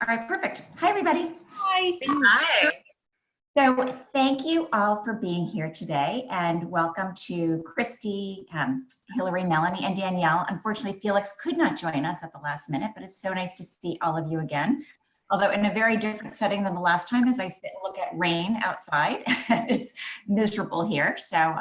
All right, perfect. Hi, everybody. Hi. Hi. So thank you all for being here today, and welcome to KRISTY, Hillary, Melanie, and Danielle. Unfortunately, Felix could not join us at the last minute, but it's so nice to see all of you again. Although in a very different setting than the last time, as I sit and look at rain outside. It's miserable here. So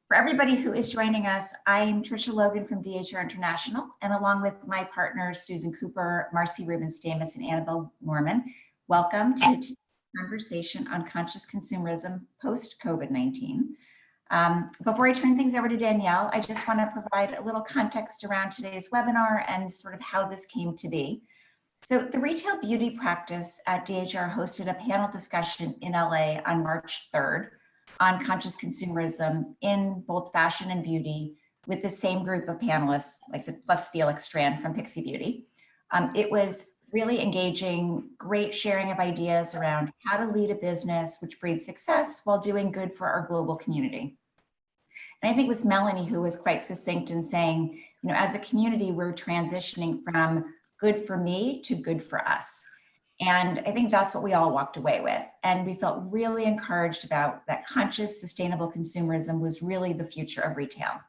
for everybody who is joining us, I'm Tricia Logan from DHR International, and along with my partners, Susan Cooper, Marcy Rubin-Stamus, and Annabelle Norman, welcome to today's conversation on conscious consumerism post-COVID-19. Before I turn things over to Danielle, I just want to provide a little context around today's webinar and sort of how this came to be. So the retail beauty practice at DHR hosted a panel discussion in LA on March 3rd on conscious consumerism in both fashion and beauty with the same group of panelists, like I said, plus Felix Strand from Pixie Beauty. It was really engaging, great sharing of ideas around how to lead a business which breeds success while doing good for our global community. And I think it was Melanie who was quite succinct in saying, you know, as a community, we're transitioning from good for me to good for us. And I think that's what we all walked away with. And we felt really encouraged about that conscious, sustainable consumerism was really the future of retail.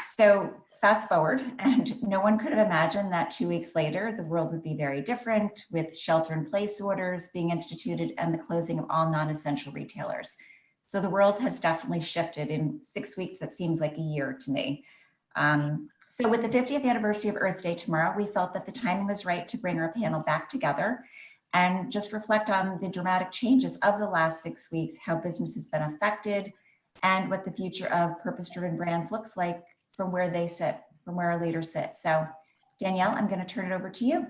So fast forward, and no one could have imagined that 2 weeks later, the world would be very different with shelter-in-place orders being instituted and the closing of all non-essential retailers. So the world has definitely shifted in 6 weeks. That seems like a year to me. So with the 50th anniversary of Earth Day tomorrow, we felt that the timing was right to bring our panel back together and just reflect on the dramatic changes of the last 6 weeks, how business has been affected, and what the future of purpose-driven brands looks like from where they sit, from where our leaders sit. So Danielle, I'm going to turn it over to you.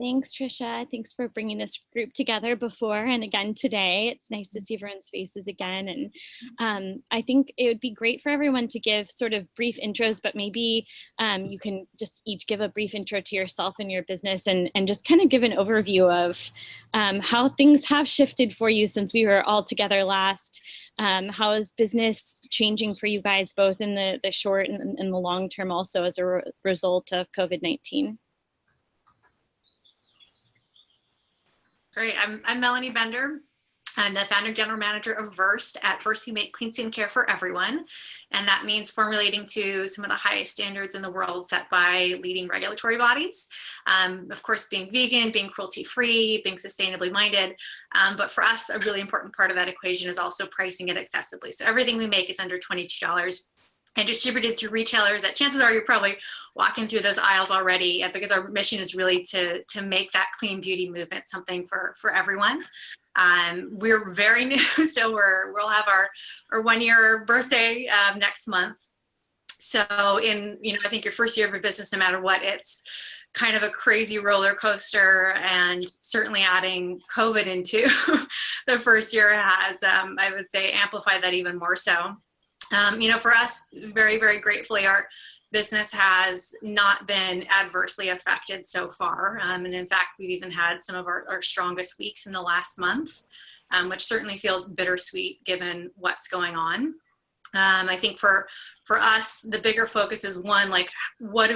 Thanks, Tricia. Thanks for bringing this group together before and again today. It's nice to see everyone's faces again. And I think it would be great for everyone to give sort of brief intros, but maybe you can just each give a brief intro to yourself and your business and just kind of give an overview of how things have shifted for you since we were all together last. How is business changing for you guys, both in the short and the long term also as a result of COVID-19? Great. I'm Melanie Bender. I'm the founder general manager of VERSED. At VERSED, we make clean skin care for everyone. And that means formulating to some of the highest standards in the world set by leading regulatory bodies. Of course, being vegan, being cruelty-free, being sustainably minded. But for us, a really important part of that equation is also pricing it accessibly. So everything we make is under $22 and distributed through retailers that chances are you're probably walking through those aisles already, because our mission is really to make that clean beauty movement something for everyone. We're very new, so we'll have our 1 year birthday next month. So in, I think your first year of a business, no matter what, it's kind of a crazy roller coaster, and certainly adding COVID into the first year has, I would say, amplified that even more so. For us, very, very gratefully, our business has not been adversely affected so far. And in fact, we've even had some of our strongest weeks in the last month, which certainly feels bittersweet given what's going on. I think for us, the bigger focus is one, like, what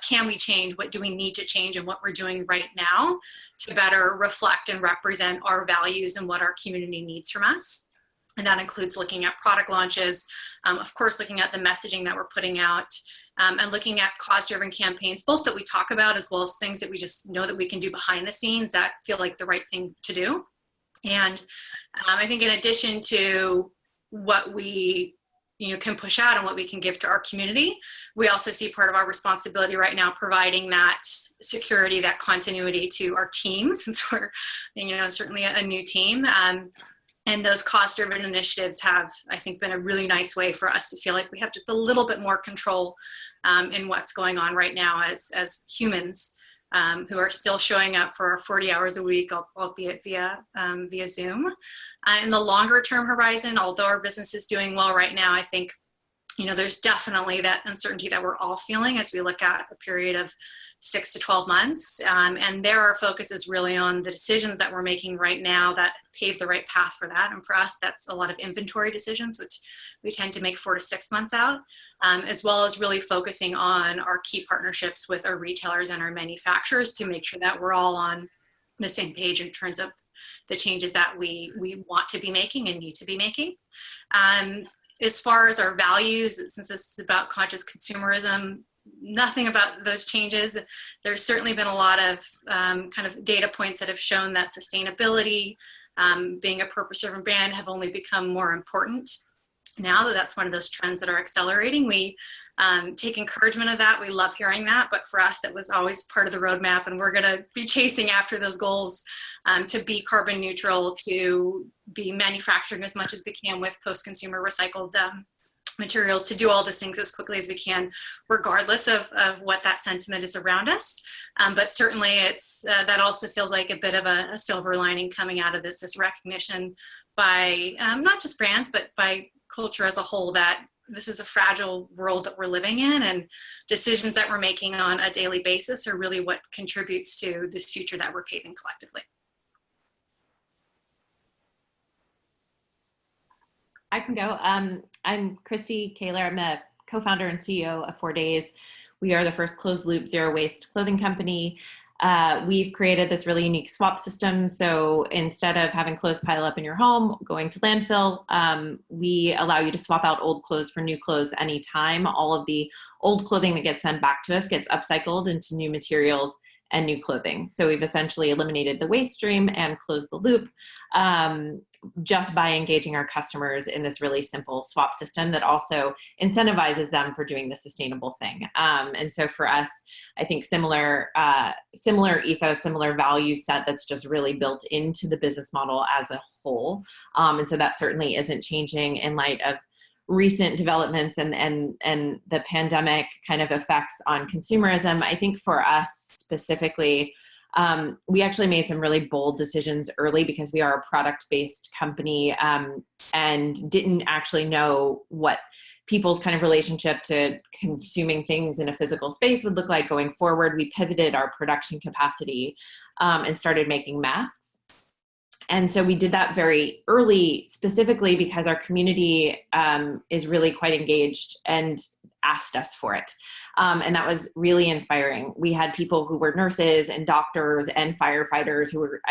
can we change? What do we need to change? And what we're doing right now to better reflect and represent our values and what our community needs from us. And that includes looking at product launches, of course, looking at the messaging that we're putting out, and looking at cause-driven campaigns, both that we talk about as well as things that we just know that we can do behind the scenes that feel like the right thing to do. And I think in addition to what we can push out and what we can give to our community, we also see part of our responsibility right now providing that security, that continuity to our team, since we're certainly a new team. And those cost-driven initiatives have, I think, been a really nice way for us to feel like we have just a little bit more control in what's going on right now as humans who are still showing up for 40 hours a week, albeit via Zoom. In the longer-term horizon, although our business is doing well right now, I think there's definitely that uncertainty that we're all feeling as we look at a period of 6 to 12 months. And there, our focus is really on the decisions that we're making right now that pave the right path for that. And for us, that's a lot of inventory decisions, which we tend to make 4 to 6 months out, as well as really focusing on our key partnerships with our retailers and our manufacturers to make sure that we're all on the same page in terms of the changes that we want to be making and need to be making. As far as our values, since this is about conscious consumerism, nothing about those changes. There's certainly been a lot of kind of data points that have shown that sustainability, being a purpose-driven brand, have only become more important now. That's one of those trends that are accelerating. We take encouragement of that. We love hearing that, but for us, that was always part of the roadmap, and we're going to be chasing after those goals to be carbon neutral, to be manufacturing as much as we can with post-consumer recycled materials, to do all those things as quickly as we can, regardless of what that sentiment is around us. But certainly it's that also feels like a bit of a silver lining coming out of this recognition by not just brands, but by culture as a whole, that this is a fragile world that we're living in, and decisions that we're making on a daily basis are really what contributes to this future that we're paving collectively. I can go. I'm kristycaylor. I'm the co-founder and CEO of 4 Days. We are the first closed loop zero waste clothing company. We've created this really unique swap system. So instead of having clothes pile up in your home, going to landfill, we allow you to swap out old clothes for new clothes anytime. All of the old clothing that gets sent back to us gets upcycled into new materials and new clothing. So we've essentially eliminated the waste stream and closed the loop just by engaging our customers in this really simple swap system that also incentivizes them for doing the sustainable thing. And so for us, I think similar ethos, similar value set that's just really built into the business model as a whole. And so that certainly isn't changing in light of recent developments and the pandemic kind of effects on consumerism. I think for us specifically, we actually made some really bold decisions early because we are a product-based company and didn't actually know what people's kind of relationship to consuming things in a physical space would look like going forward. We pivoted our production capacity and started making masks. And so we did that very early, specifically because our community is really quite engaged and asked us for it. And that was really inspiring. We had people who were nurses and doctors and firefighters who were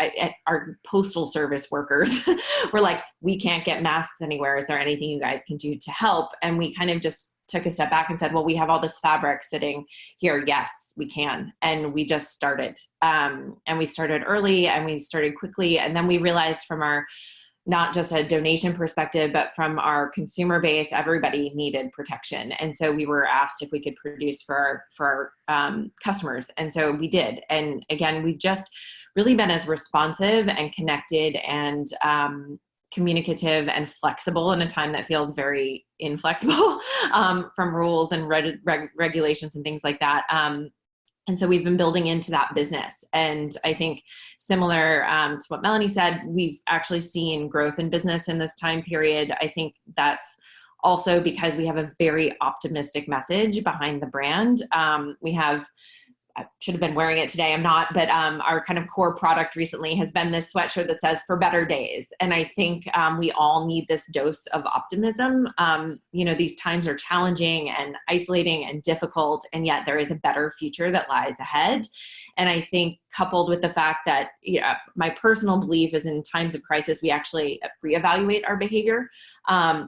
our postal service workers were like, we can't get masks anywhere. Is there anything you guys can do to help? And we kind of just took a step back and said, well, we have all this fabric sitting here. Yes, we can. And we just started. And we started early and we started quickly. And then we realized from our, not just a donation perspective, but from our consumer base, everybody needed protection. And so we were asked if we could produce for our customers. And so we did. And again, we've just really been as responsive and connected and communicative and flexible in a time that feels very inflexible from rules and regulations and things like that. And so we've been building into that business. And I think similar to what Melanie said, we've actually seen growth in business in this time period. I think that's also because we have a very optimistic message behind the brand. I should have been wearing it today. I'm not, but our kind of core product recently has been this sweatshirt that says "For Better Days." And I think we all need this dose of optimism. These times are challenging and isolating and difficult, and yet there is a better future that lies ahead. And I think coupled with the fact that my personal belief is in times of crisis, we actually reevaluate our behavior.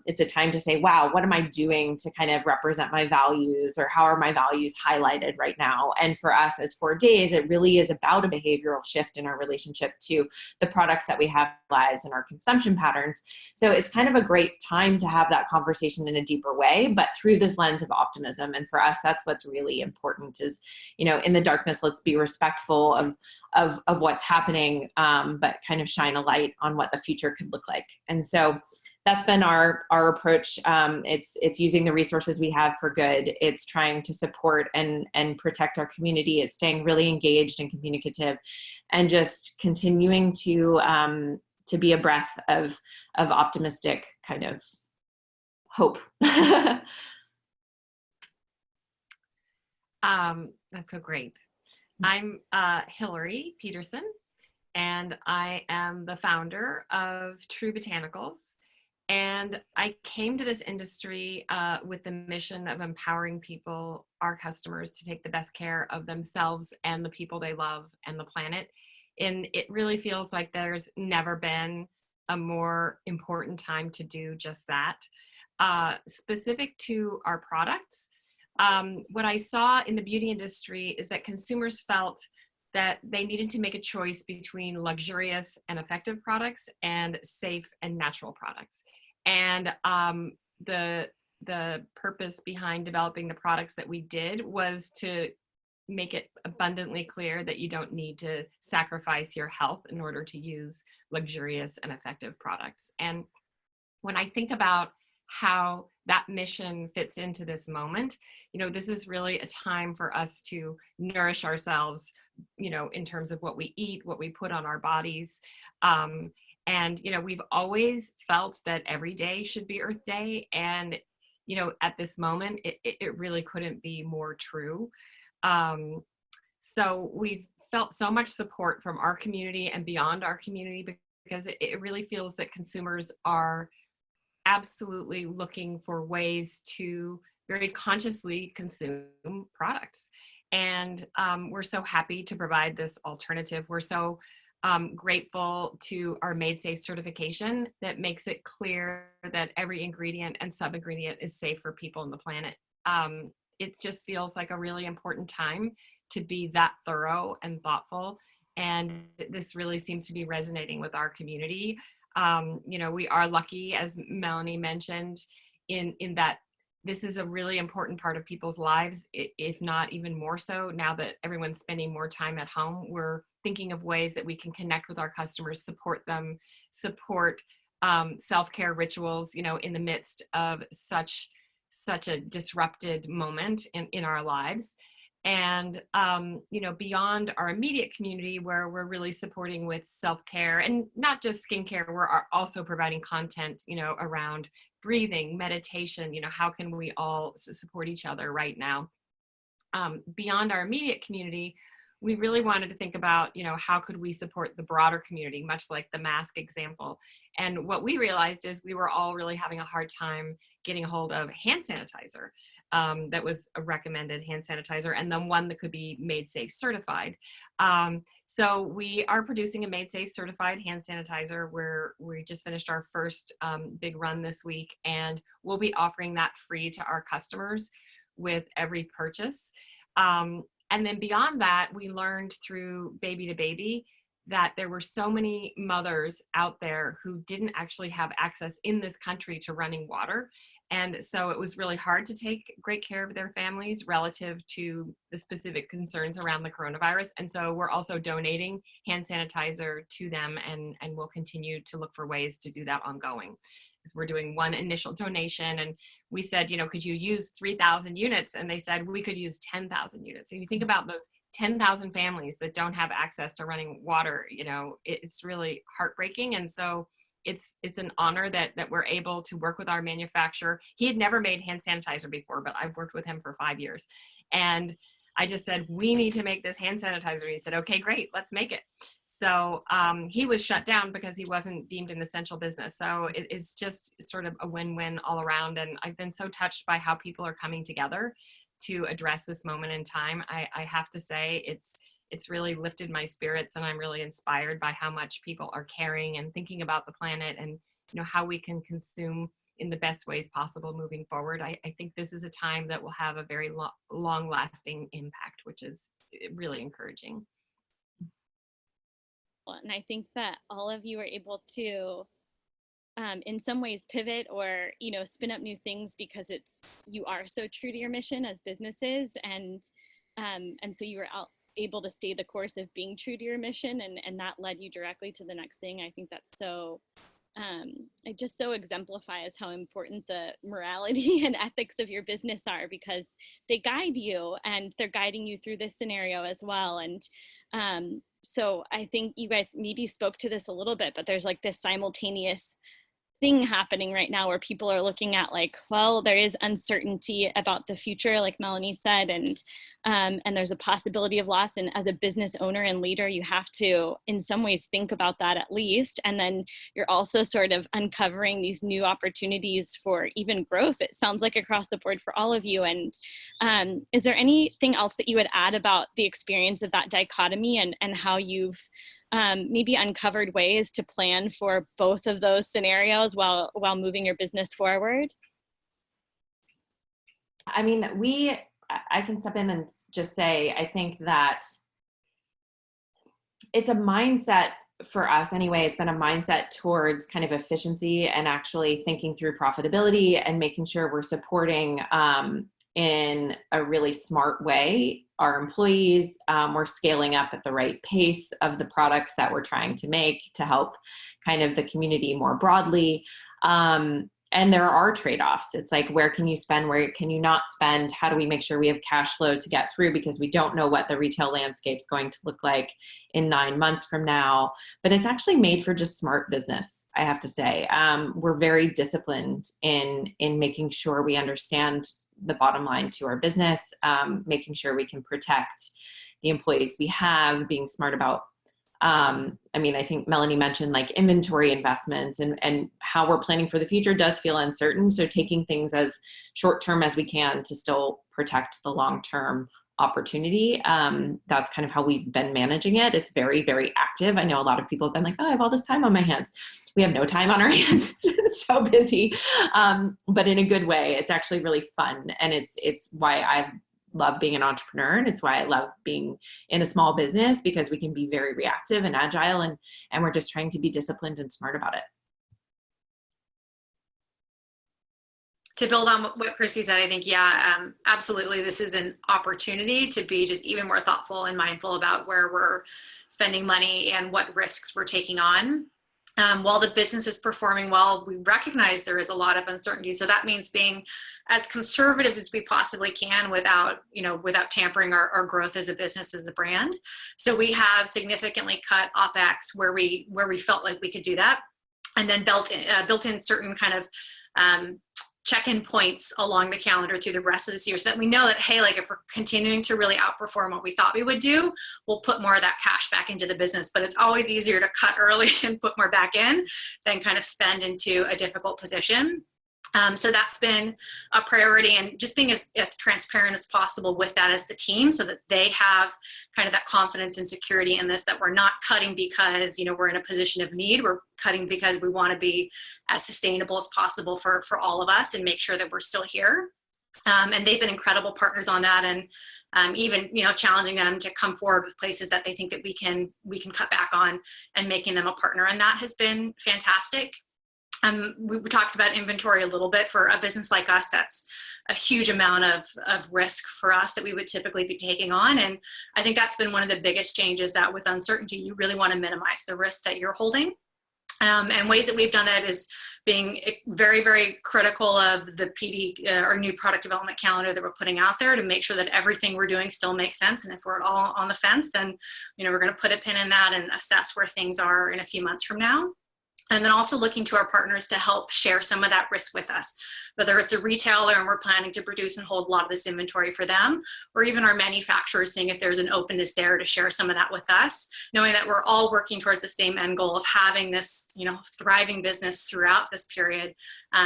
It's a time to say, wow, what am I doing to kind of represent my values, or how are my values highlighted right now? And for us as 4 Days, it really is about a behavioral shift in our relationship to the products that we have in our lives and our consumption patterns. So it's kind of a great time to have that conversation in a deeper way, but through this lens of optimism. And for us, that's what's really important is, in the darkness, let's be respectful of what's happening, but kind of shine a light on what the future could look like. And so that's been our approach. It's using the resources we have for good. It's trying to support and protect our community. It's staying really engaged and communicative, and just continuing to be a breath of optimistic kind of hope. That's so great. I'm Hillary Peterson, and I am the founder of True Botanicals. And I came to this industry with the mission of empowering people, our customers, to take the best care of themselves and the people they love and the planet. And it really feels like there's never been a more important time to do just that. Specific to our products, what I saw in the beauty industry is that consumers felt that they needed to make a choice between luxurious and effective products and safe and natural products. And the purpose behind developing the products that we did was to make it abundantly clear that you don't need to sacrifice your health in order to use luxurious and effective products. And when I think about how that mission fits into this moment, this is really a time for us to nourish ourselves, in terms of what we eat, what we put on our bodies. And, we've always felt that every day should be Earth Day. And, at this moment, it really couldn't be more true. So we've felt so much support from our community and beyond our community, because it really feels that consumers are absolutely looking for ways to very consciously consume products. And we're so happy to provide this alternative. We're so grateful to our Made Safe certification that makes it clear that every ingredient and sub-ingredient is safe for people and the planet. It just feels like a really important time to be that thorough and thoughtful. And this really seems to be resonating with our community. We are lucky, as Melanie mentioned, in that this is a really important part of people's lives, if not even more so now that everyone's spending more time at home. We're thinking of ways that we can connect with our customers, support them, support self-care rituals, in the midst of such a disrupted moment in our lives. And, beyond our immediate community, where we're really supporting with self-care and not just skincare, we're also providing content, around breathing, meditation, how can we all support each other right now? Beyond our immediate community, we really wanted to think about, how could we support the broader community, much like the mask example. And what we realized is we were all really having a hard time getting a hold of hand sanitizer. That was a recommended hand sanitizer, and then one that could be Made Safe certified. So we are producing a Made Safe certified hand sanitizer, where we just finished our first big run this week, and we'll be offering that free to our customers with every purchase. And then beyond that, we learned through Baby to Baby that there were so many mothers out there who didn't actually have access in this country to running water. And so it was really hard to take great care of their families relative to the specific concerns around the coronavirus. And so we're also donating hand sanitizer to them, and we'll continue to look for ways to do that ongoing. Because we're doing one initial donation, and we said, could you use 3,000 units? And they said, we could use 10,000 units. And you think about those 10,000 families that don't have access to running water, it's really heartbreaking. And so it's an honor that we're able to work with our manufacturer. He had never made hand sanitizer before, but I've worked with him for 5 years. And I just said, we need to make this hand sanitizer. He said, okay, great, let's make it. So he was shut down because he wasn't deemed an essential business. So it's just sort of a win-win all around. And I've been so touched by how people are coming together to address this moment in time. I have to say it's really lifted my spirits, and I'm really inspired by how much people are caring and thinking about the planet, and how we can consume in the best ways possible moving forward. I think this is a time that will have a very long-lasting impact, which is really encouraging. And I think that all of you are able to in some ways pivot or spin up new things, because you are so true to your mission as businesses, and so you were able to stay the course of being true to your mission, and that led you directly to the next thing. I think that's so it just so exemplifies how important the morality and ethics of your business are, because they guide you, and they're guiding you through this scenario as well. And so I think you guys maybe spoke to this a little bit, but there's like this simultaneous thing happening right now where people are looking at like, well, there is uncertainty about the future, like Melanie said, and there's a possibility of loss. And as a business owner and leader, you have to, in some ways, think about that at least. And then you're also sort of uncovering these new opportunities for even growth, it sounds like, across the board for all of you. And is there anything else that you would add about the experience of that dichotomy and how you've maybe uncovered ways to plan for both of those scenarios while moving your business forward? I mean, I can step in and just say, I think that it's a mindset for us anyway. It's been a mindset towards kind of efficiency and actually thinking through profitability and making sure we're supporting in a really smart way our employees. We're scaling up at the right pace of the products that we're trying to make to help kind of the community more broadly. And there are trade-offs. It's like, where can you spend? Where can you not spend? How do we make sure we have cash flow to get through? Because we don't know what the retail landscape is going to look like in 9 months from now. But it's actually made for just smart business, I have to say. We're very disciplined in making sure we understand the bottom line to our business, making sure we can protect the employees we have, being smart about I mean, I think Melanie mentioned like inventory investments and how we're planning for the future does feel uncertain. So taking things as short-term as we can to still protect the long-term opportunity. That's kind of how we've been managing it. It's very, very active. I know a lot of people have been like, oh, I have all this time on my hands. We have no time on our hands. It's so busy. But in a good way. It's actually really fun. And it's why I love being an entrepreneur, and it's why I love being in a small business, because we can be very reactive and agile, and we're just trying to be disciplined and smart about it. To build on what Kristy said, I think, yeah, absolutely. This is an opportunity to be just even more thoughtful and mindful about where we're spending money and what risks we're taking on. While the business is performing well, we recognize there is a lot of uncertainty. So that means being as conservative as we possibly can without tampering our growth as a business, as a brand. So we have significantly cut OpEx where we felt like we could do that, and then built in certain kind of check-in points along the calendar through the rest of this year, so that we know that, hey, like if we're continuing to really outperform what we thought we would do, we'll put more of that cash back into the business. But it's always easier to cut early and put more back in than kind of spend into a difficult position. So that's been a priority, and just being as transparent as possible with that as the team, so that they have kind of that confidence and security in this, that we're not cutting because, we're in a position of need. We're cutting because we want to be as sustainable as possible for all of us and make sure that we're still here. And they've been incredible partners on that, and even, challenging them to come forward with places that they think that we can cut back on, and making them a partner. And that has been fantastic. We talked about inventory a little bit. For a business like us, that's a huge amount of risk for us that we would typically be taking on. And I think that's been one of the biggest changes, that with uncertainty, you really want to minimize the risk that you're holding. And ways that we've done that is being very, very critical of the PD, or new product development calendar that we're putting out there, to make sure that everything we're doing still makes sense. And if we're at all on the fence, then, we're going to put a pin in that and assess where things are in a few months from now. And then also looking to our partners to help share some of that risk with us, whether it's a retailer and we're planning to produce and hold a lot of this inventory for them, or even our manufacturers, seeing if there's an openness there to share some of that with us, knowing that we're all working towards the same end goal of having this, thriving business throughout this period.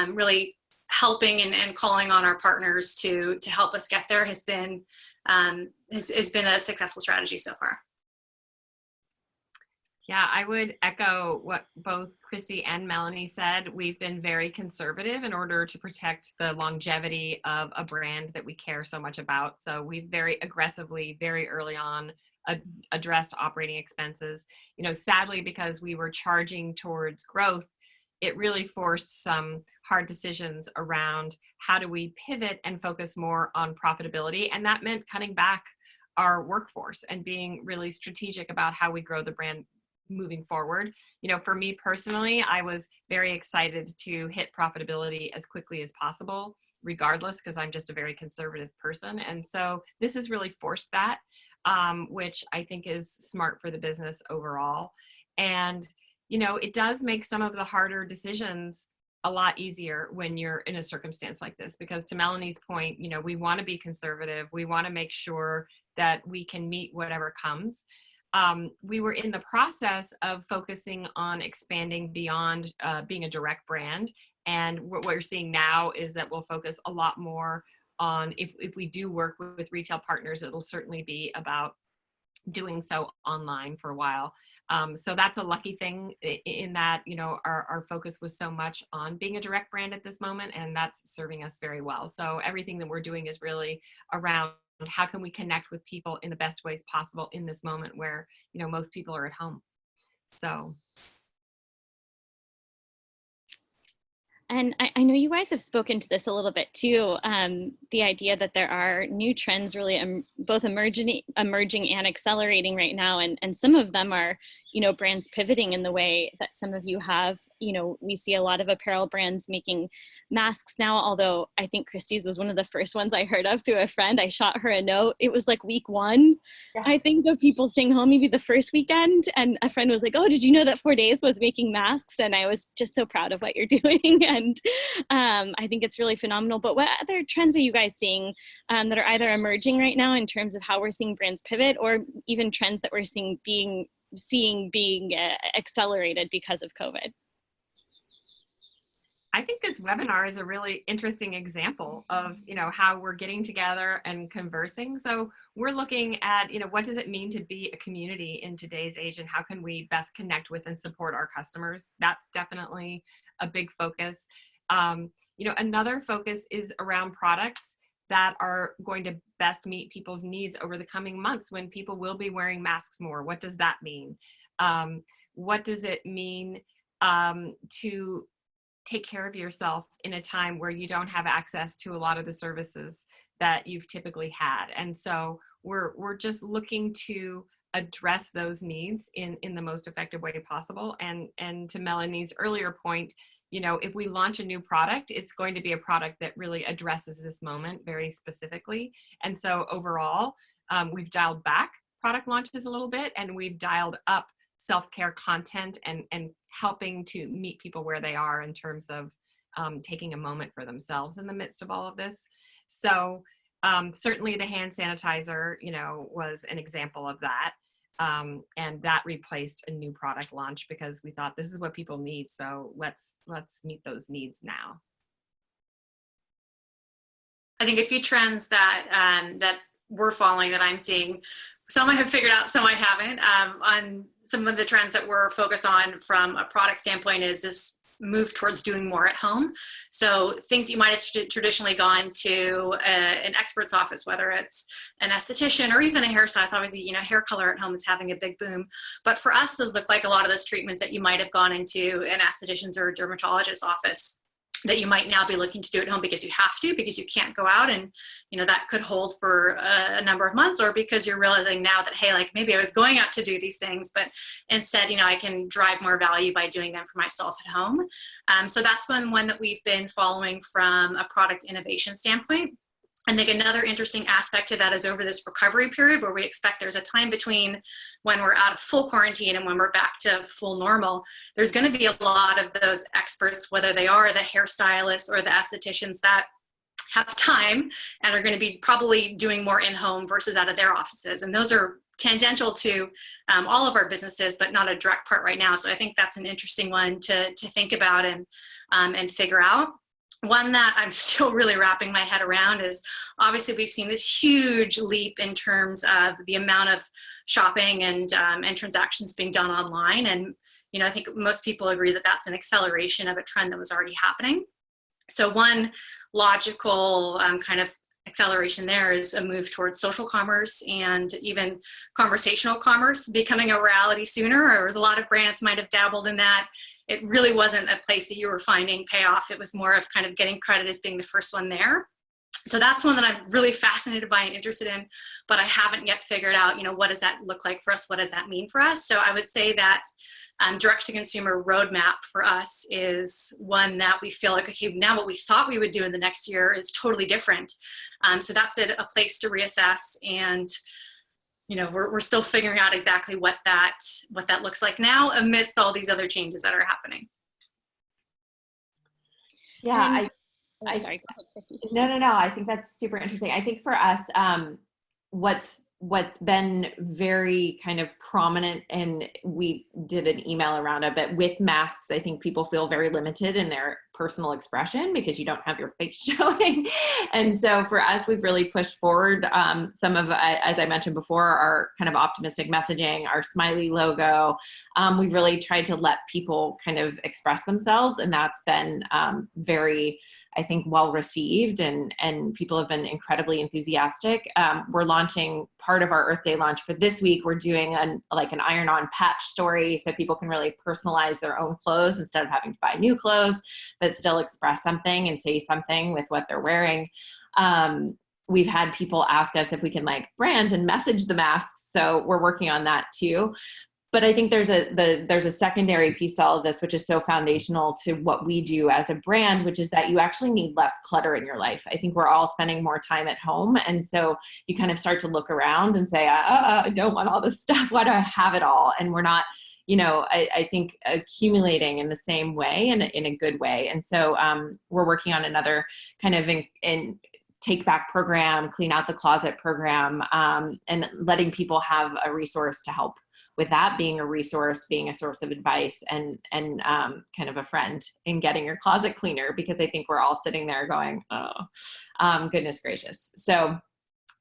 Really helping and calling on our partners to help us get there has been a successful strategy so far. Yeah, I would echo what both Kristy and Melanie said. We've been very conservative in order to protect the longevity of a brand that we care so much about. So we've very aggressively, very early on, addressed operating expenses. Sadly, because we were charging towards growth, it really forced some hard decisions around how do we pivot and focus more on profitability. And that meant cutting back our workforce and being really strategic about how we grow the brand moving forward. For me personally, I was very excited to hit profitability as quickly as possible, regardless, because I'm just a very conservative person. And so this has really forced that, which I think is smart for the business overall. And, it does make some of the harder decisions a lot easier when you're in a circumstance like this, because to Melanie's point, you know, we want to be conservative. We want to make sure that we can meet whatever comes. We were in the process of focusing on expanding beyond being a direct brand. And what we're seeing now is that we'll focus a lot more on, if we do work with retail partners, it'll certainly be about doing so online for a while. So that's a lucky thing in that, you know, our focus was so much on being a direct brand at this moment, and that's serving us very well. So everything that we're doing is really around how can we connect with people in the best ways possible in this moment where, you know, most people are at home. So. And I know you guys have spoken to this a little bit too, the idea that there are new trends really both emerging and accelerating right now. And some of them are, you know, brands pivoting in the way that some of you have. You know, we see a lot of apparel brands making masks now, although I think KRISTY's was one of the first ones I heard of through a friend. I shot her a note. It was like week 1, yeah, I think, of people staying home, maybe the first weekend. And a friend was like, oh, did you know that 4 Days was making masks? And I was just so proud of what you're doing. And I think it's really phenomenal. But what other trends are you guys seeing that are either emerging right now in terms of how we're seeing brands pivot, or even trends that we're seeing being accelerated because of COVID? I think this webinar is a really interesting example of, you know, how we're getting together and conversing. So we're looking at, you know, what does it mean to be a community in today's age, and how can we best connect with and support our customers? That's definitely a big focus. You know, another focus is around products that are going to best meet people's needs over the coming months when people will be wearing masks more. What does that mean? What does it mean to take care of yourself in a time where you don't have access to a lot of the services that you've typically had? And so we're just looking to address those needs in the most effective way possible. And to Melanie's earlier point, you know, if we launch a new product, it's going to be a product that really addresses this moment very specifically. And so overall, we've dialed back product launches a little bit, and we've dialed up self-care content and helping to meet people where they are in terms of taking a moment for themselves in the midst of all of this. So certainly the hand sanitizer, you know, was an example of that. And that replaced a new product launch because we thought this is what people need. So let's meet those needs now. I think a few trends that that we're following that I'm seeing, some I have figured out, some I haven't. On some of the trends that we're focused on from a product standpoint is this move towards doing more at home. So things you might have traditionally gone to an expert's office, whether it's an esthetician or even a hairstylist. Obviously, you know, hair color at home is having a big boom. But for us, those look like a lot of those treatments that you might have gone into an esthetician's or a dermatologist's office that you might now be looking to do at home because you have to, because you can't go out, and you know that could hold for a number of months, or because you're realizing now that, hey, like maybe I was going out to do these things, but instead, you know, I can drive more value by doing them for myself at home. So that's one that we've been following from a product innovation standpoint. I think another interesting aspect to that is over this recovery period where we expect there's a time between when we're out of full quarantine and when we're back to full normal, there's going to be a lot of those experts, whether they are the hairstylists or the estheticians, that have time and are going to be probably doing more in-home versus out of their offices. And those are tangential to all of our businesses, but not a direct part right now. So I think that's an interesting one to think about and figure out. One that I'm still really wrapping my head around is, obviously we've seen this huge leap in terms of the amount of shopping and transactions being done online. And, you know, I think most people agree that that's an acceleration of a trend that was already happening. So one logical kind of acceleration there is a move towards social commerce and even conversational commerce becoming a reality sooner. Or a lot of brands might have dabbled in that. It really wasn't a place that you were finding payoff. It was more of kind of getting credit as being the first one there. So that's one that I'm really fascinated by and interested in, but I haven't yet figured out, you know, what does that look like for us? What does that mean for us? So I would say that direct-to-consumer roadmap for us is one that we feel like, okay, now what we thought we would do in the next year is totally different. So that's a place to reassess, and you know, we're still figuring out exactly what that looks like now amidst all these other changes that are happening. Yeah, And, I sorry, go ahead, Kristy. No. I think that's super interesting. I think for us, what's been very kind of prominent, and we did an email around it, but with masks, I think people feel very limited in their personal expression because you don't have your face showing. And so for us, we've really pushed forward some of, as I mentioned before, our kind of optimistic messaging, our smiley logo. We've really tried to let people kind of express themselves, and that's been very, I think, well received, and people have been incredibly enthusiastic. We're launching part of our Earth Day launch for this week. We're doing an iron-on patch story, so people can really personalize their own clothes instead of having to buy new clothes, but still express something and say something with what they're wearing. We've had people ask us if we can brand and message the masks, so we're working on that too. But I think there's a secondary piece to all of this, which is so foundational to what we do as a brand, which is that you actually need less clutter in your life. I think we're all spending more time at home. And so you kind of start to look around and say, I don't want all this stuff. Why do I have it all? And we're not, I think accumulating in the same way and in a good way. And so we're working on another kind of in take back program, clean out the closet program, and letting people have a resource to help with that, being a resource, being a source of advice, and kind of a friend in getting your closet cleaner, because I think we're all sitting there going, goodness gracious. So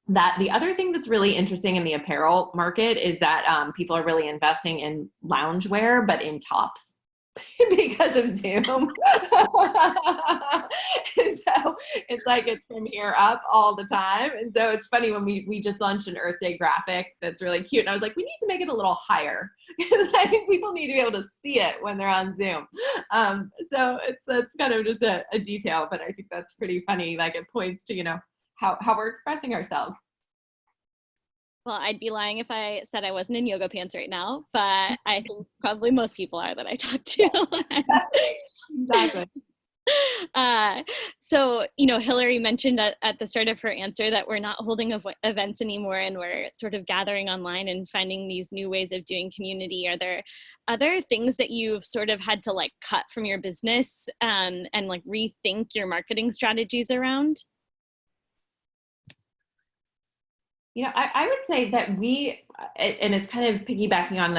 that the other thing that's really interesting in the apparel market is that people are really investing in loungewear, but in tops. Because of Zoom. So it's it's from here up all the time. And so it's funny when we just launched an Earth Day graphic that's really cute. And I was like, we need to make it a little higher because I think people need to be able to see it when they're on Zoom. So it's kind of just a detail, but I think that's pretty funny. It points to, how we're expressing ourselves. Well, I'd be lying if I said I wasn't in yoga pants right now, but I think probably most people are that I talk to. Exactly. So, Hillary mentioned at the start of her answer that we're not holding events anymore, and we're sort of gathering online and finding these new ways of doing community. Are there other things that you've sort of had to cut from your business and rethink your marketing strategies around? I would say that and it's kind of piggybacking on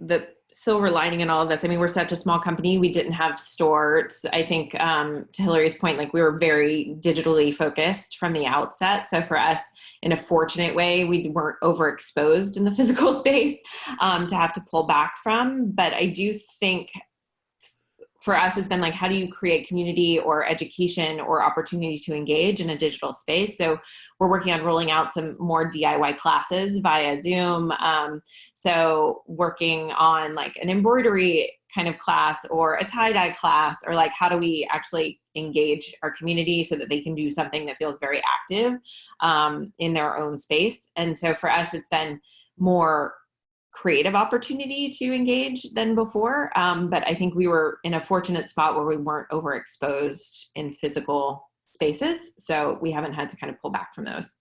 the silver lining in all of this. I mean, we're such a small company. We didn't have stores. I think to Hillary's point, we were very digitally focused from the outset. So for us, in a fortunate way, we weren't overexposed in the physical space to have to pull back from. But I do think for us, it's been how do you create community or education or opportunity to engage in a digital space? So we're working on rolling out some more DIY classes via Zoom. So working on an embroidery kind of class or a tie-dye class, or how do we actually engage our community so that they can do something that feels very active in their own space. And so for us, it's been more creative opportunity to engage than before. But I think we were in a fortunate spot where we weren't overexposed in physical spaces. So we haven't had to kind of pull back from those.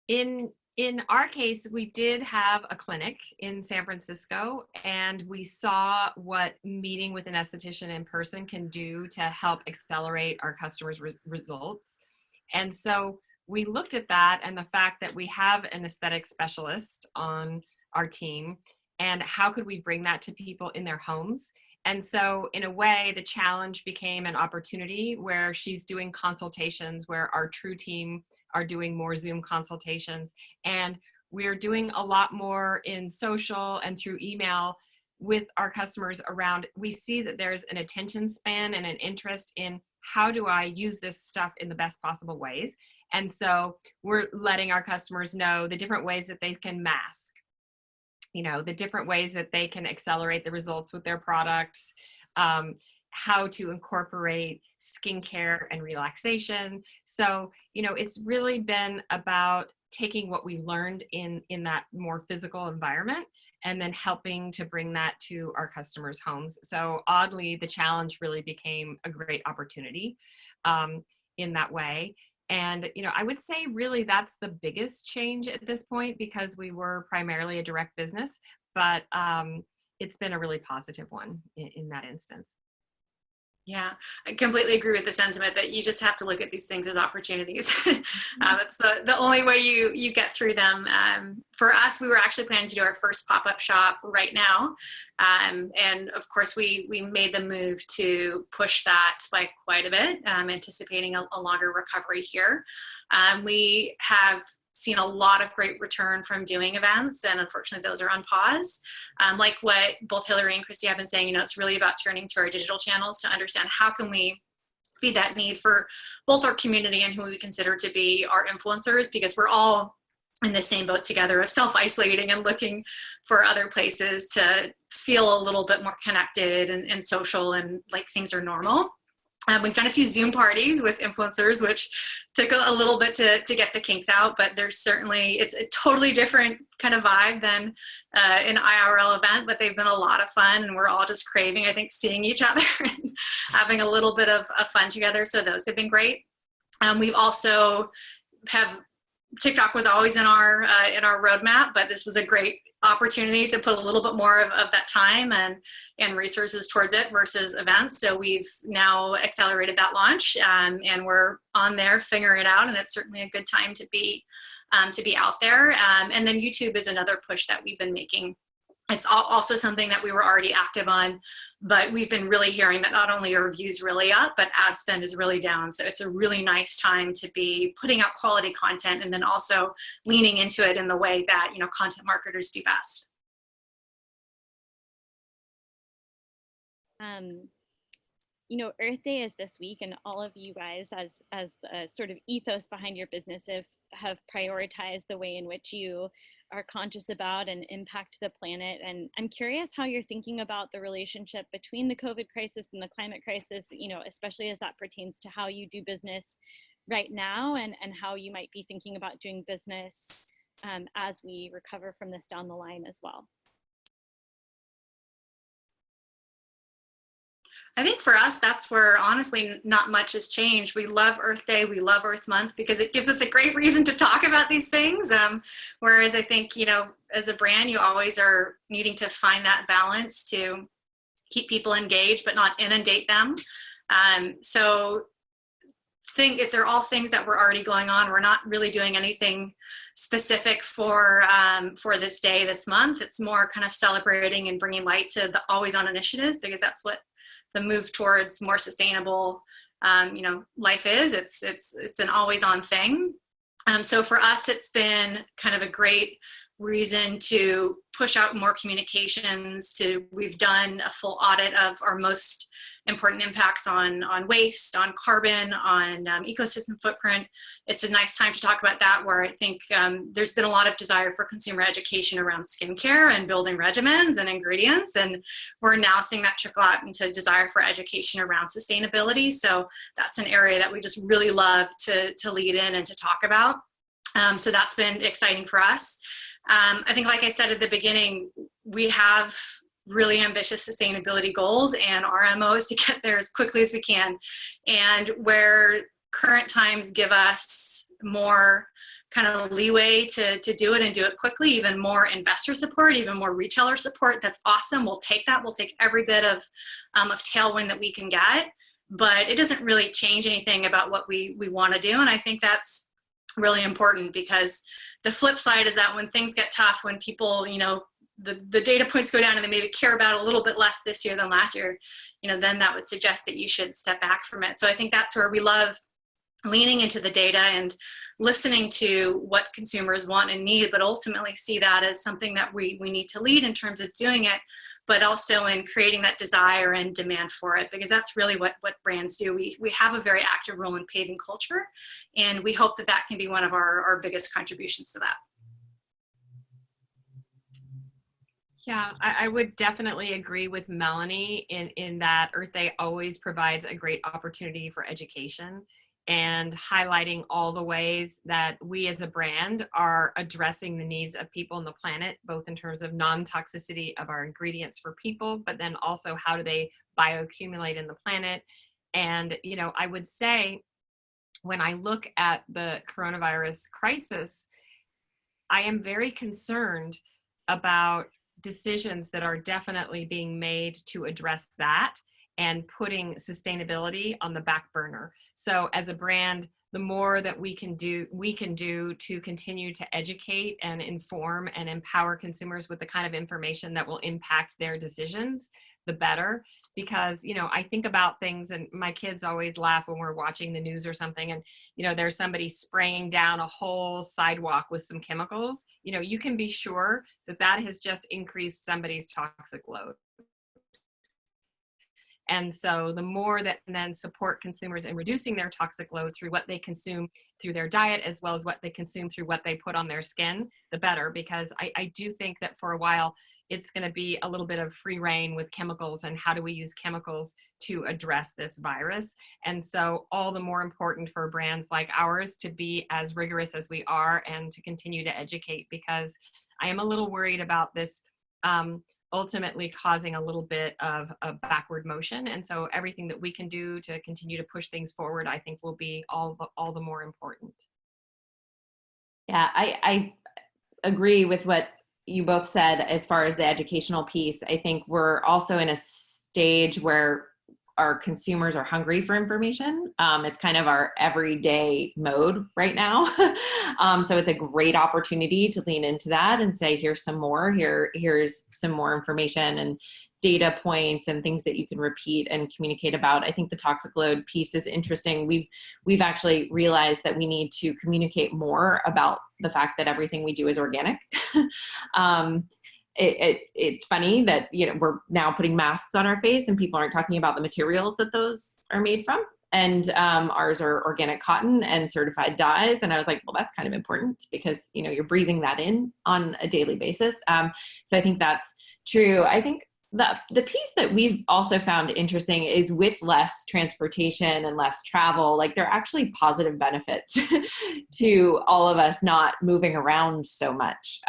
In our case, we did have a clinic in San Francisco, and we saw what meeting with an esthetician in person can do to help accelerate our customers' results. And so we looked at that and the fact that we have an aesthetic specialist on our team, and how could we bring that to people in their homes? And so in a way, the challenge became an opportunity where she's doing consultations, where our True team are doing more Zoom consultations. And we're doing a lot more in social and through email with our customers around, we see that there's an attention span and an interest in how do I use this stuff in the best possible ways. And so we're letting our customers know the different ways that they can mask, the different ways that they can accelerate the results with their products, how to incorporate skincare and relaxation. So, it's really been about taking what we learned in that more physical environment and then helping to bring that to our customers' homes. So oddly, the challenge really became a great opportunity in that way. And, I would say really that's the biggest change at this point, because we were primarily a direct business, but it's been a really positive one in that instance. Yeah, I completely agree with the sentiment that you just have to look at these things as opportunities. It's the only way you get through them. For us, we were actually planning to do our first pop-up shop right now. And of course, we made the move to push that by quite a bit, anticipating a longer recovery here. We have seen a lot of great return from doing events, and unfortunately those are on pause. Like what both Hillary and Kristy have been saying, it's really about turning to our digital channels to understand how can we feed that need for both our community and who we consider to be our influencers, because we're all in the same boat together of self-isolating and looking for other places to feel a little bit more connected and social and like things are normal. We've done a few Zoom parties with influencers, which took a little bit to get the kinks out, but there's certainly, it's a totally different kind of vibe than an IRL event, but they've been a lot of fun, and we're all just craving, I think, seeing each other and having a little bit of fun together. So those have been great. We've also TikTok was always in our roadmap, but this was a great opportunity to put a little bit more of that time and resources towards it versus events. So we've now accelerated that launch, and we're on there figuring it out. And it's certainly a good time to be out there. And then YouTube is another push that we've been making. It's also something that we were already active on, but we've been really hearing that not only are views really up, but ad spend is really down. So it's a really nice time to be putting out quality content and then also leaning into it in the way that, content marketers do best. Earth Day is this week, and all of you guys as the sort of ethos behind your business have prioritized the way in which you are conscious about and impact the planet. And I'm curious how you're thinking about the relationship between the COVID crisis and the climate crisis, especially as that pertains to how you do business right now, and how you might be thinking about doing business as we recover from this down the line as well. I think for us, that's where honestly not much has changed. We love Earth Day, we love Earth Month because it gives us a great reason to talk about these things. Whereas I think, as a brand, you always are needing to find that balance to keep people engaged but not inundate them. So if they're all things that were already going on, we're not really doing anything specific for this day, this month. It's more kind of celebrating and bringing light to the always on initiatives, because that's what the move towards more sustainable, life is. It's an always on thing. So for us, it's been kind of a great reason to push out more communications. We've done a full audit of our most important impacts on waste, on carbon, on ecosystem footprint. It's a nice time to talk about that, where I think there's been a lot of desire for consumer education around skincare and building regimens and ingredients, and we're now seeing that trickle out into desire for education around sustainability. So that's an area that we just really love to lead in and to talk about. So that's been exciting for us. I think, like I said at the beginning, we have really ambitious sustainability goals, and our MO is to get there as quickly as we can. And where current times give us more kind of leeway to do it and do it quickly, even more investor support, even more retailer support, that's awesome. We'll take that. We'll take every bit of tailwind that we can get, but it doesn't really change anything about what we want to do. And I think that's really important, because the flip side is that when things get tough, when people, the data points go down and they maybe care about a little bit less this year than last year, then that would suggest that you should step back from it. So I think that's where we love leaning into the data and listening to what consumers want and need, but ultimately see that as something that we need to lead in terms of doing it, but also in creating that desire and demand for it, because that's really what brands do. We have a very active role in paving culture, and we hope that can be one of our biggest contributions to that. Yeah, I would definitely agree with Melanie in that Earth Day always provides a great opportunity for education and highlighting all the ways that we as a brand are addressing the needs of people on the planet, both in terms of non-toxicity of our ingredients for people, but then also how do they bioaccumulate in the planet. And, I would say when I look at the coronavirus crisis, I am very concerned about decisions that are definitely being made to address that. and putting sustainability on the back burner. So as a brand, the more that we can do to continue to educate and inform and empower consumers with the kind of information that will impact their decisions, the better. Because, you know, I think about things, and my kids always laugh when we're watching the news or something, and, you know, there's somebody spraying down a whole sidewalk with some chemicals. You know, you can be sure that that has just increased somebody's toxic load. And so the more that can then support consumers in reducing their toxic load through what they consume through their diet, as well as what they consume through what they put on their skin, the better. Because I do think that for a while, it's going to be a little bit of free reign with chemicals, and how do we use chemicals to address this virus. And so all the more important for brands like ours to be as rigorous as we are and to continue to educate, because I am a little worried about this ultimately causing a little bit of a backward motion. And so everything that we can do to continue to push things forward, I think will be all the more important. Yeah, I agree with what you both said as far as the educational piece. I think we're also in a stage where our consumers are hungry for information. It's kind of our everyday mode right now. So it's a great opportunity to lean into that and say, here's some more, here's some more information and data points and things that you can repeat and communicate about. I think the toxic load piece is interesting. We've actually realized that we need to communicate more about the fact that everything we do is organic. It's funny that, you know, we're now putting masks on our face and people aren't talking about the materials that those are made from. And ours are organic cotton and certified dyes. And I was like, well, that's kind of important because, you know, you're breathing that in on a daily basis. So I think that's true. I think the piece that we've also found interesting is with less transportation and less travel, like there are actually positive benefits to all of us not moving around so much.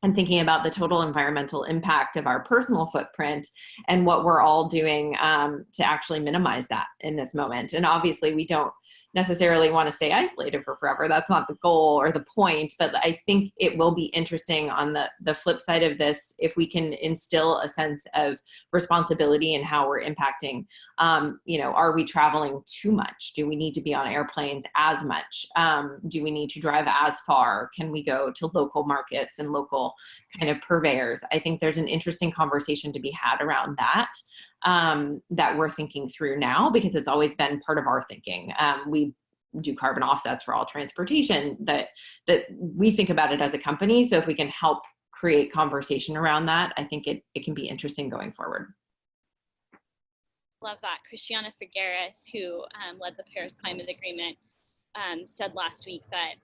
And thinking about the total environmental impact of our personal footprint and what we're all doing to actually minimize that in this moment. And obviously we don't necessarily want to stay isolated for forever. That's not the goal or the point, but I think it will be interesting on the flip side of this, if we can instill a sense of responsibility in how we're impacting. You know, are we traveling too much? Do we need to be on airplanes as much? Do we need to drive as far? Can we go to local markets and local kind of purveyors? I think there's an interesting conversation to be had around that. That we're thinking through now, because it's always been part of our thinking. We do carbon offsets for all transportation, that we think about it as a company. So if we can help create conversation around that, I think it can be interesting going forward. Love that. Christiana Figueres, who led the Paris Climate Agreement, said last week that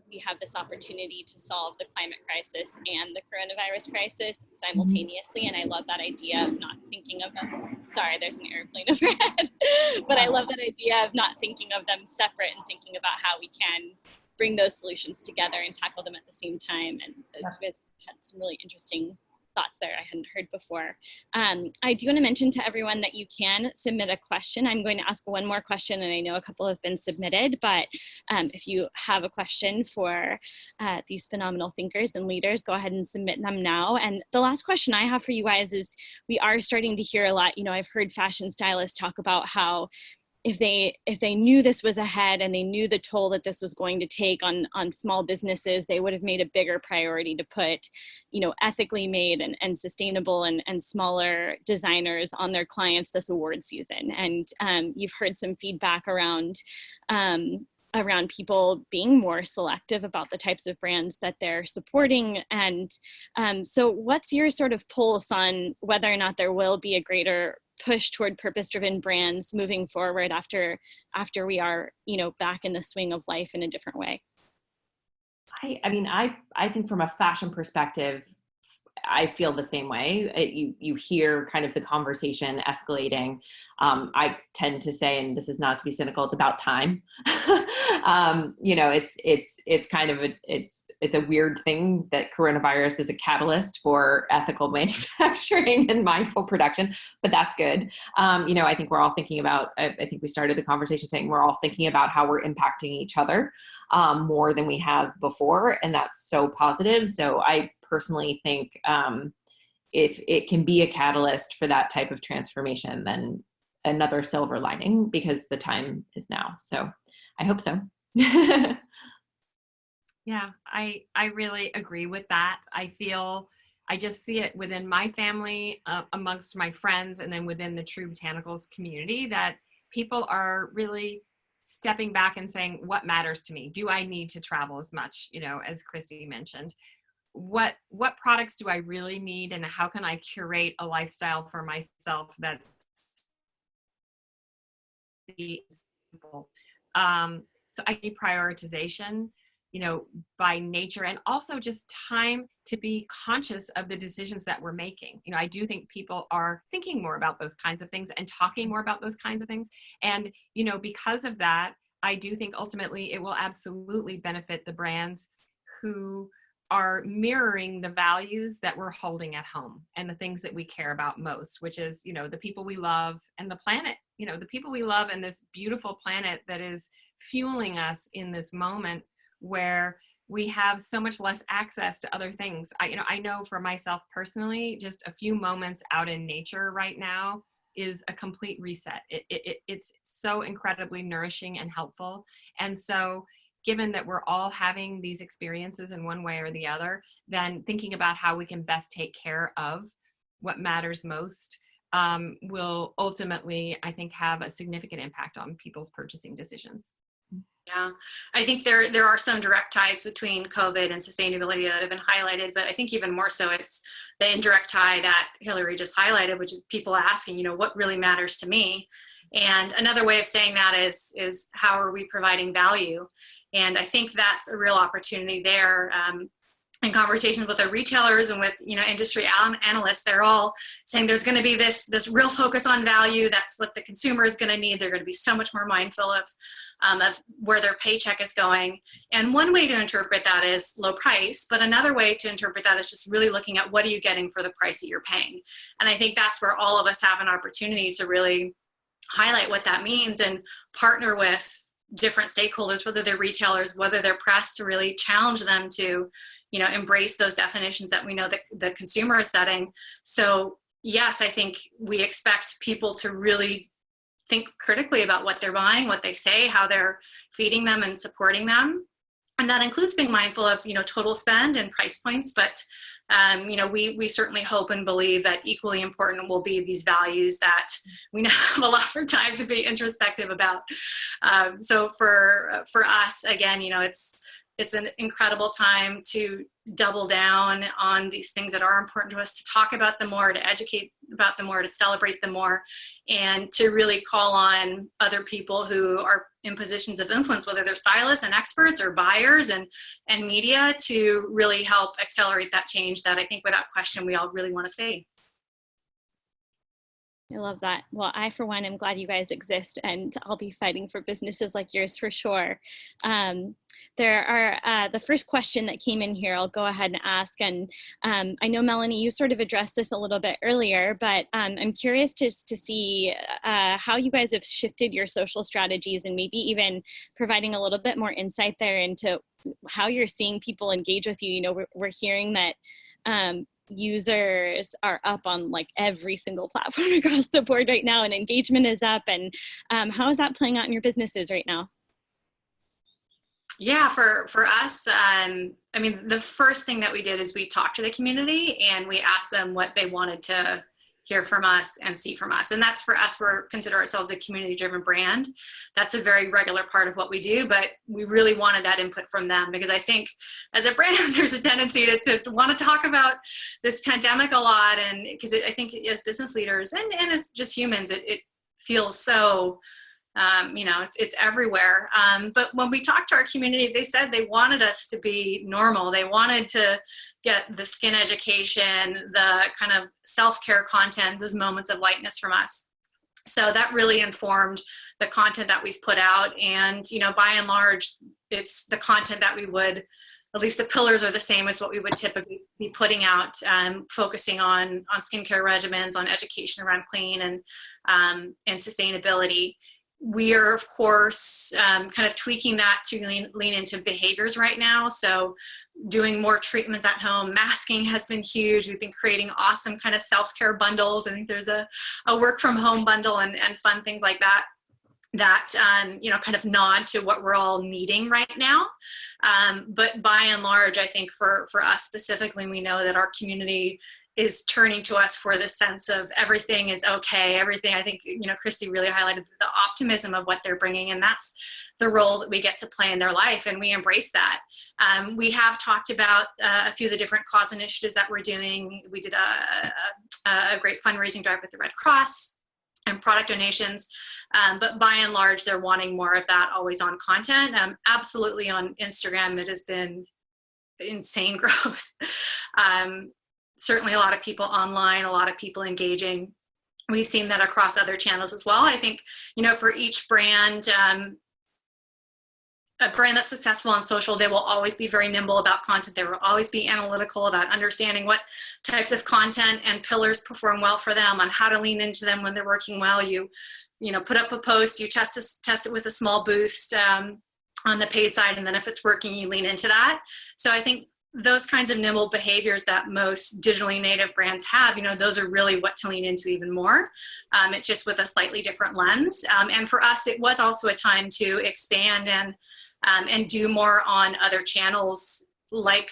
we have this opportunity to solve the climate crisis and the coronavirus crisis simultaneously. And I love that idea of not thinking of them. Sorry, there's an airplane overhead. But I love that idea of not thinking of them separate and thinking about how we can bring those solutions together and tackle them at the same time. And you guys had some really interesting thoughts there I hadn't heard before. I do want to mention to everyone that you can submit a question. I'm going to ask one more question, and I know a couple have been submitted, but if you have a question for these phenomenal thinkers and leaders, go ahead and submit them now. And the last question I have for you guys is, we are starting to hear a lot, you know, I've heard fashion stylists talk about how if they knew this was ahead and they knew the toll that this was going to take on small businesses, they would have made a bigger priority to put, you know, ethically made and sustainable and smaller designers on their clients this award season. And you've heard some feedback around people being more selective about the types of brands that they're supporting. And so what's your sort of pulse on whether or not there will be a greater push toward purpose-driven brands moving forward after we are, you know, back in the swing of life in a different way? I mean, I think from a fashion perspective, I feel the same way. You hear kind of the conversation escalating. I tend to say, and this is not to be cynical, it's about time. You know, it's kind of it's a weird thing that coronavirus is a catalyst for ethical manufacturing and mindful production, but that's good. You know, I think we're all thinking about, I think we started the conversation saying we're all thinking about how we're impacting each other more than we have before. And that's so positive. So I personally think if it can be a catalyst for that type of transformation, then another silver lining, because the time is now. So I hope so. Yeah, I really agree with that. I just see it within my family, amongst my friends, and then within the True Botanicals community, that people are really stepping back and saying, what matters to me? Do I need to travel as much, as KRISTY mentioned? What products do I really need, and how can I curate a lifestyle for myself that's simple? So I need prioritization, by nature, and also just time to be conscious of the decisions that we're making. I do think people are thinking more about those kinds of things and talking more about those kinds of things. And, because of that, I do think ultimately it will absolutely benefit the brands who are mirroring the values that we're holding at home and the things that we care about most, which is, the people we love and the planet, the people we love and this beautiful planet that is fueling us in this moment where we have so much less access to other things. I know for myself personally, just a few moments out in nature right now is a complete reset. It's so incredibly nourishing and helpful. And so given that we're all having these experiences in one way or the other, then thinking about how we can best take care of what matters most will ultimately, I think, have a significant impact on people's purchasing decisions. Yeah, I think there are some direct ties between COVID and sustainability that have been highlighted, but I think even more so it's the indirect tie that Hillary just highlighted, which is people asking, what really matters to me? And another way of saying that is how are we providing value? And I think that's a real opportunity there. In conversations with our retailers and with industry analysts, they're all saying there's going to be this real focus on value. That's what the consumer is going to need. They're going to be so much more mindful of where their paycheck is going. And one way to interpret that is low price, but another way to interpret that is just really looking at what are you getting for the price that you're paying. And I think that's where all of us have an opportunity to really highlight what that means and partner with different stakeholders, whether they're retailers, whether they're press, to really challenge them to embrace those definitions that we know that the consumer is setting. So yes, I think we expect people to really think critically about what they're buying, what they say, how they're feeding them and supporting them. And that includes being mindful of, total spend and price points. But, we certainly hope and believe that equally important will be these values that we now have a lot of time to be introspective about. So for us, again, it's an incredible time to double down on these things that are important to us, to talk about them more, to educate about them more, to celebrate them more, and to really call on other people who are in positions of influence, whether they're stylists and experts or buyers and media, to really help accelerate that change that I think without question we all really want to see. I love that. Well, I, for one, am glad you guys exist, and I'll be fighting for businesses like yours for sure. There are the first question that came in here, I'll go ahead and ask. And I know, Melanie, you sort of addressed this a little bit earlier, but I'm curious to see how you guys have shifted your social strategies and maybe even providing a little bit more insight there into how you're seeing people engage with you. We're hearing that users are up on like every single platform across the board right now, and engagement is up. And how is that playing out in your businesses right now? Yeah, for us, the first thing that we did is we talked to the community and we asked them what they wanted to hear from us and see from us. And that's, for us, we consider ourselves a community-driven brand. That's a very regular part of what we do, but we really wanted that input from them, because I think as a brand, there's a tendency to want to talk about this pandemic a lot. And because I think as business leaders and as just humans, it feels so, it's everywhere. But when we talked to our community, they said they wanted us to be normal. They wanted to get the skin education, the kind of self-care content, those moments of lightness from us. So that really informed the content that we've put out. And, by and large, it's the content that we would, at least the pillars are the same as what we would typically be putting out, focusing on skincare regimens, on education around clean and sustainability. we are, of course, kind of tweaking that to lean into behaviors right now. So doing more treatments at home. Masking has been huge. We've been creating awesome kind of self-care bundles. I think there's a work from home bundle and fun things like that kind of nod to what we're all needing right now. But by and large, I think for us specifically, we know that our community is turning to us for the sense of everything is okay. Everything, I think, KRISTY really highlighted the optimism of what they're bringing, and that's the role that we get to play in their life, and we embrace that. We have talked about a few of the different cause initiatives that we're doing. We did a great fundraising drive with the Red Cross and product donations. But by and large, they're wanting more of that always on content. Absolutely on Instagram, it has been insane growth. Certainly a lot of people online, a lot of people engaging. We've seen that across other channels as well. I think, for each brand, a brand that's successful on social, they will always be very nimble about content. They will always be analytical about understanding what types of content and pillars perform well for them, on how to lean into them when they're working well. You put up a post, you test it with a small boost on the paid side, and then if it's working, you lean into that. So I think those kinds of nimble behaviors that most digitally native brands have, those are really what to lean into even more. It's just with a slightly different lens. And for us, it was also a time to expand and do more on other channels like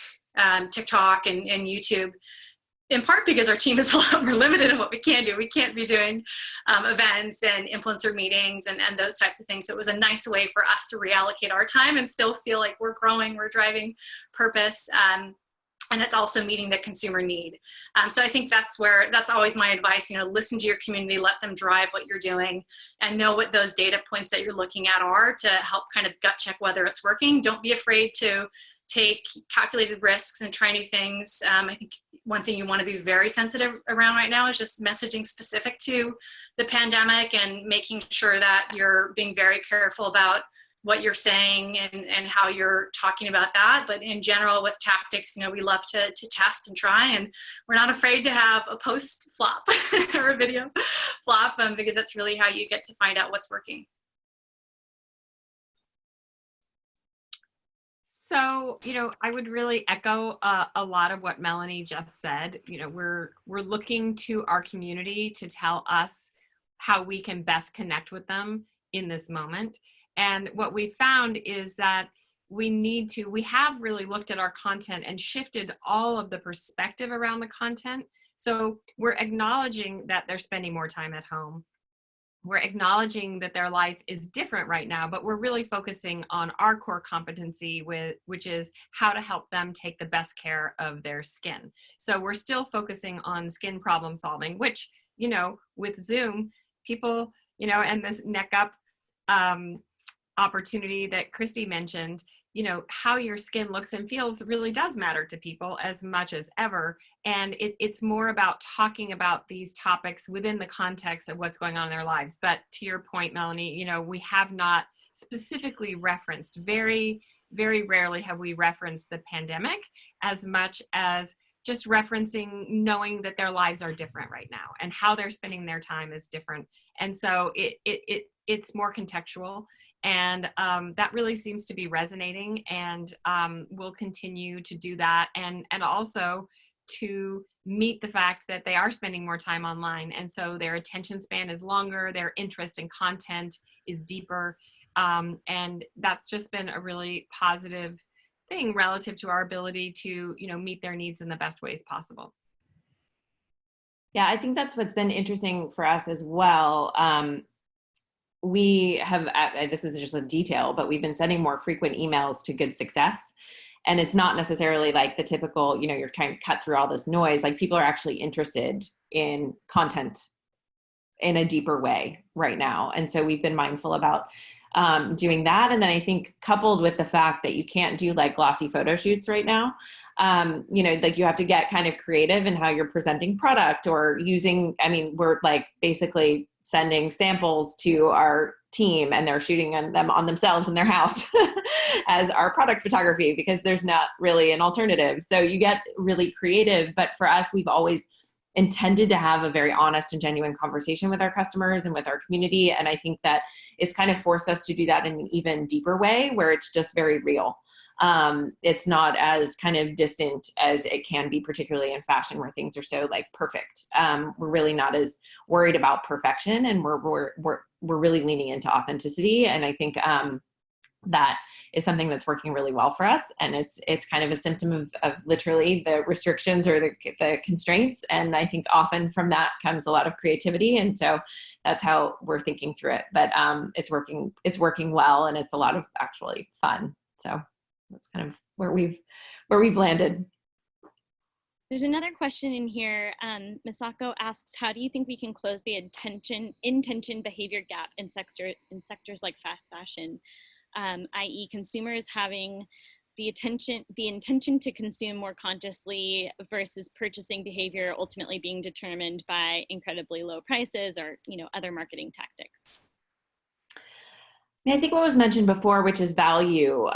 TikTok and YouTube, in part because our team is a lot more limited in what we can do. We can't be doing events and influencer meetings and those types of things. So it was a nice way for us to reallocate our time and still feel like we're growing, we're driving purpose. And it's also meeting the consumer need. So I think that's always my advice, listen to your community, let them drive what you're doing, and know what those data points that you're looking at are to help kind of gut check whether it's working. Don't be afraid to take calculated risks and try new things. I think one thing you want to be very sensitive around right now is just messaging specific to the pandemic and making sure that you're being very careful about what you're saying and how you're talking about that. But in general, with tactics, we love to test and try, and we're not afraid to have a post flop or a video flop, because that's really how you get to find out what's working. So, I would really echo a lot of what Melanie just said. We're looking to our community to tell us how we can best connect with them in this moment. And what we found is that we have really looked at our content and shifted all of the perspective around the content. So we're acknowledging that they're spending more time at home. We're acknowledging that their life is different right now, but we're really focusing on our core competency, which is how to help them take the best care of their skin. So we're still focusing on skin problem solving, which, with Zoom, people, and this neck up opportunity that KRISTY mentioned, how your skin looks and feels really does matter to people as much as ever. And it's more about talking about these topics within the context of what's going on in their lives. But to your point, Melanie, we have not specifically referenced, very, very rarely have we referenced the pandemic as much as just referencing knowing that their lives are different right now and how they're spending their time is different. And so it's more contextual. And that really seems to be resonating, and we'll continue to do that, and also to meet the fact that they are spending more time online, and so their attention span is longer, their interest in content is deeper, and that's just been a really positive thing relative to our ability to meet their needs in the best ways possible. Yeah, I think that's what's been interesting for us as well. We have, this is just a detail, but we've been sending more frequent emails to Good Success. And it's not necessarily like the typical, you're trying to cut through all this noise. Like, people are actually interested in content in a deeper way right now. And so we've been mindful about doing that. And then I think coupled with the fact that you can't do like glossy photo shoots right now, like you have to get kind of creative in how you're presenting product or using, we're like basically sending samples to our team and they're shooting them on themselves in their house as our product photography, because there's not really an alternative. So you get really creative. But for us, we've always intended to have a very honest and genuine conversation with our customers and with our community. And I think that it's kind of forced us to do that in an even deeper way, where it's just very real. It's not as kind of distant as it can be, particularly in fashion where things are so like perfect. We're really not as worried about perfection, and we're really leaning into authenticity. And I think that is something that's working really well for us. And it's kind of a symptom of literally the restrictions or the constraints. And I think often from that comes a lot of creativity. And so that's how we're thinking through it. But it's working well, and it's a lot of actually fun. So that's kind of where we've landed. There's another question in here. Misako asks, how do you think we can close the intention behavior gap in sectors like fast fashion, i.e. consumers having the intention to consume more consciously versus purchasing behavior ultimately being determined by incredibly low prices or, other marketing tactics? I think what was mentioned before, which is value,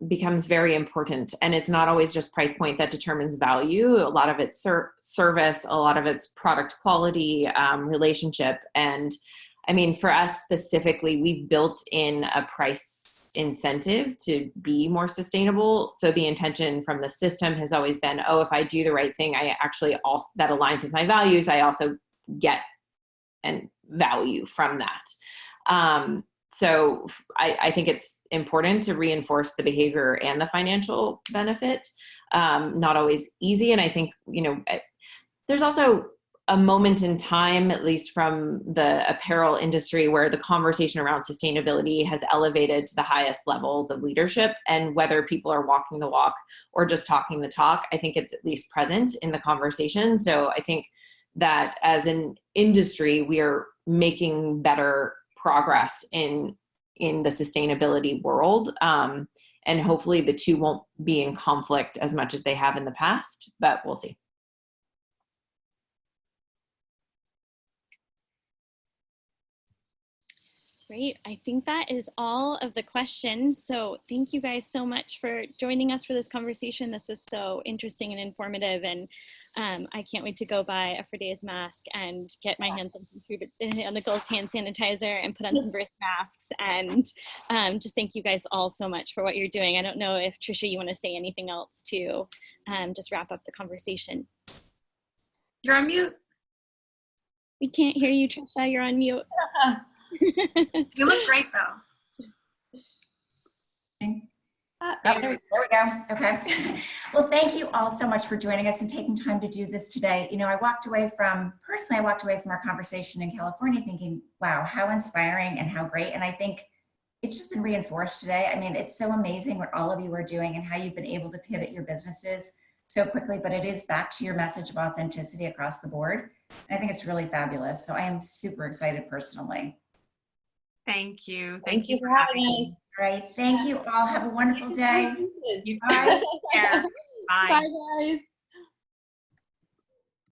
becomes very important. And it's not always just price point that determines value. A lot of it's service, a lot of it's product quality, relationship. And I mean, for us specifically, we've built in a price incentive to be more sustainable. So the intention from the system has always been, oh, if I do the right thing, I actually also, that aligns with my values, I also get and value from that. So I think it's important to reinforce the behavior and the financial benefit. Not always easy. And I think, there's also a moment in time, at least from the apparel industry, where the conversation around sustainability has elevated to the highest levels of leadership. And whether people are walking the walk or just talking the talk, I think it's at least present in the conversation. So I think that as an industry, we are making better progress in the sustainability world. And hopefully the two won't be in conflict as much as they have in the past, but we'll see. Great. I think that is all of the questions. So thank you guys so much for joining us for this conversation. This was so interesting and informative. And I can't wait to go buy a Friday's mask and get my hands on Nicole's hand sanitizer and put on some VERSED masks. And just thank you guys all so much for what you're doing. I don't know if Tricia, you want to say anything else to just wrap up the conversation. You're on mute. We can't hear you, Tricia. You're on mute. You look great though. There we go. Okay. Well, thank you all so much for joining us and taking time to do this today. I walked away from our conversation in California thinking, wow, how inspiring and how great. And I think it's just been reinforced today. I mean, it's so amazing what all of you are doing and how you've been able to pivot your businesses so quickly, but it is back to your message of authenticity across the board. And I think it's really fabulous. So I am super excited personally. Thank you. Thank you for having us. All right. Thank you all. Have a wonderful day. You Bye. Bye. Bye, guys.